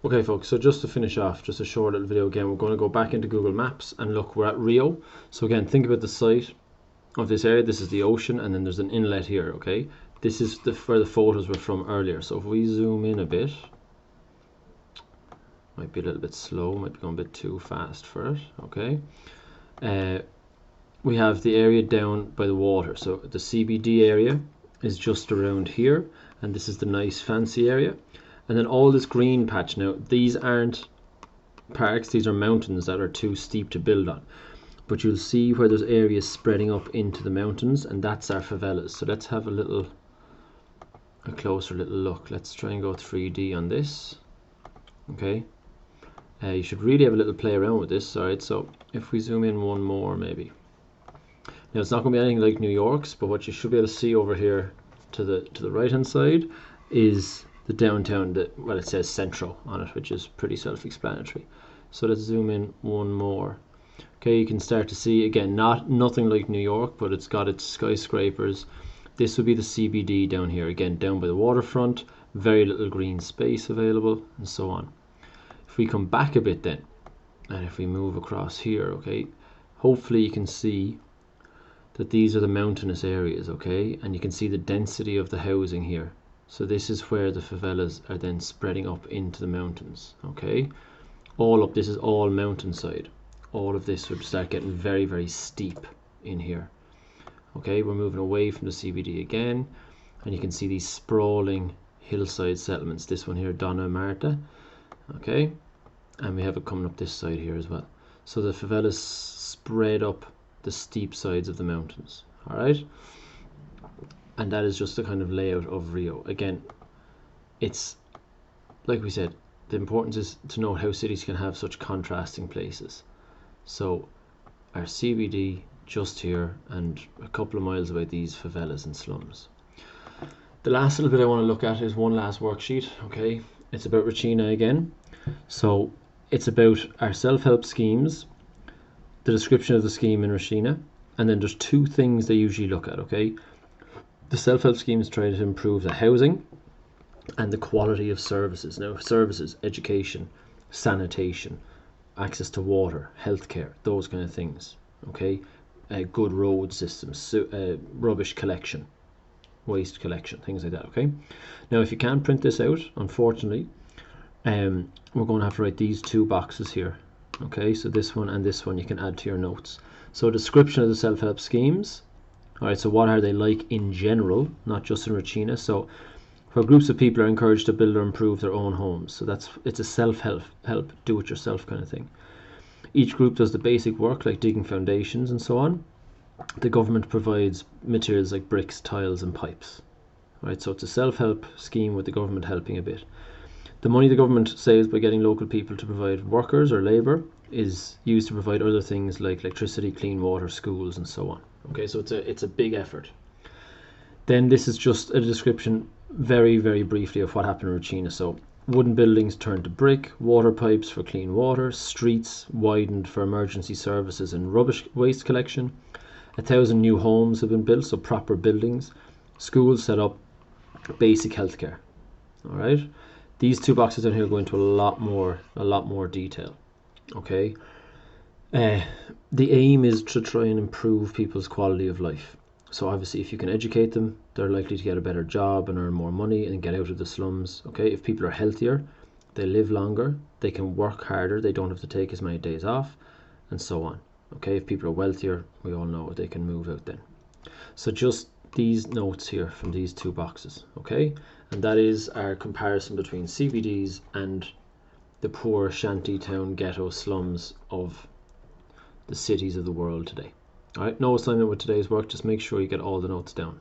Okay folks, so just to finish off, just a short little video again, we're going to go back into Google Maps and look, we're at Rio. So again, think about the site of this area. This is the ocean and then there's an inlet here, okay? This is where the photos were from earlier. So if we zoom in a bit, might be a little bit slow, might be going a bit too fast for it, okay? We have the area down by the water. So the CBD area is just around here, and this is the nice fancy area. And then all this green patch, now these aren't parks, these are mountains that are too steep to build on. But you'll see where there's areas spreading up into the mountains, and that's our favelas. So let's have a closer little look. Let's try and go 3D on this. Okay. You should really have a little play around with this. Alright, so if we zoom in one more maybe. Now it's not going to be anything like New York's, but what you should be able to see over here to the right hand side is the downtown, well, it says Centro on it, which is pretty self-explanatory. So let's zoom in one more. Okay, you can start to see again, nothing like New York, but it's got its skyscrapers. This would be the CBD down here, again down by the waterfront, very little green space available, and so on. If we come back a bit then, and if we move across here, okay, hopefully you can see that these are the mountainous areas, okay, and you can see the density of the housing here. So this is where the favelas are then spreading up into the mountains, okay? This is all mountainside. All of this would start getting very, very steep in here. Okay, we're moving away from the CBD again, and you can see these sprawling hillside settlements. This one here, Donna Marta, okay? And we have it coming up this side here as well. So the favelas spread up the steep sides of the mountains, all right? And that is just the kind of layout of Rio. Again, it's like we said, the importance is to know how cities can have such contrasting places. So our CBD just here, and a couple of miles away these favelas and slums. The last little bit I want to look at is one last worksheet, okay? It's about Regina again. So it's about our self-help schemes, the description of the scheme in Regina, and then there's two things they usually look at, okay? The self-help schemes try to improve the housing and the quality of services. Now, services, education, sanitation, access to water, healthcare, those kind of things. Okay, good road systems, rubbish collection, waste collection, things like that. Okay. Now, if you can't print this out, unfortunately, we're going to have to write these two boxes here. Okay, so this one and this one you can add to your notes. So, description of the self-help schemes. Alright, so what are they like in general, not just in Regina? So where groups of people are encouraged to build or improve their own homes. So it's a self-help, do-it-yourself kind of thing. Each group does the basic work like digging foundations and so on. The government provides materials like bricks, tiles and pipes. Alright, so it's a self-help scheme with the government helping a bit. The money the government saves by getting local people to provide workers or labour is used to provide other things like electricity, clean water, schools and so on. Okay, so it's a big effort. Then this is just a description very, very briefly of what happened in Regina. So wooden buildings turned to brick, water pipes for clean water, streets widened for emergency services and rubbish waste collection. 1,000 new homes have been built, so proper buildings. Schools set up, basic healthcare. All right. These two boxes down here go into a lot more detail. Okay. The aim is to try and improve people's quality of life. So obviously if you can educate them, they're likely to get a better job and earn more money and get out of the slums. Okay, if people are healthier, they live longer, they can work harder, they don't have to take as many days off, and so on. Okay, if people are wealthier, we all know they can move out then. So just these notes here from these two boxes, okay? And that is our comparison between CBDs and the poor shanty town ghetto slums of the cities of the world today. All right, no assignment with today's work, just make sure you get all the notes down.